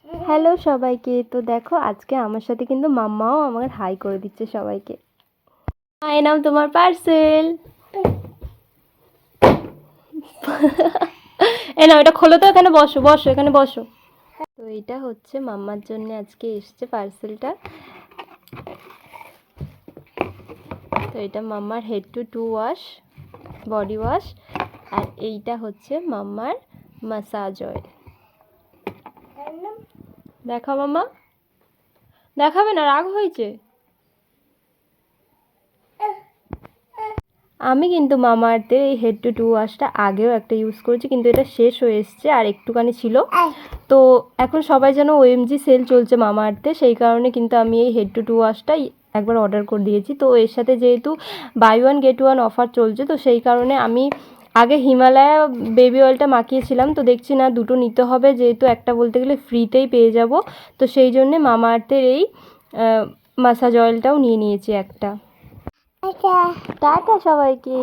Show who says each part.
Speaker 1: Hello সবাইকে। তো দেখো আজকে আমার সাথে কিন্তু মাম্মাও আমার হাই করে দিচ্ছে সবাইকে। এই নাও তোমার পার্সেল। এই নাও, এটা খোলো তো, এখানে বসো বসো, এখানে বসো। তো এটা হচ্ছে মাম্মার জন্য আজকে এসছে পার্সেলটা। তো এটা মাম্মার head to toe wash, body wash, আর এইটা হচ্ছে মাম্মার মাসাজ অয়েল। দেখাও মাম্মা, দেখাবে না, রাগ হয়েছে। আমি কিন্তু মামা আর্থের এই হেড টু টু ওয়াশটা আগেও একটা ইউজ করেছি, কিন্তু এটা শেষ হয়ে এসছে আর একটুখানি ছিল। তো এখন সবাই যেন ওএমজি সেল চলছে মামা আর্থে, সেই কারণে কিন্তু আমি এই হেড টু টু ওয়াশটাই একবার অর্ডার করে দিয়েছি। তো এর সাথে যেহেতু buy one get one offer চলছে, তো সেই কারণে আমি আগে হিমালয়া বেবি অয়েলটা মাখিয়েছিলাম, তো দেখছি না দুটো নিতে হবে, যেহেতু একটা বলতে গেলে ফ্রিতেই পেয়ে যাব। তো সেই জন্যে মামা আর্থের এই মাসাজ অয়েলটাও নিয়ে নিয়েছি একটা। টাটা সবাইকে।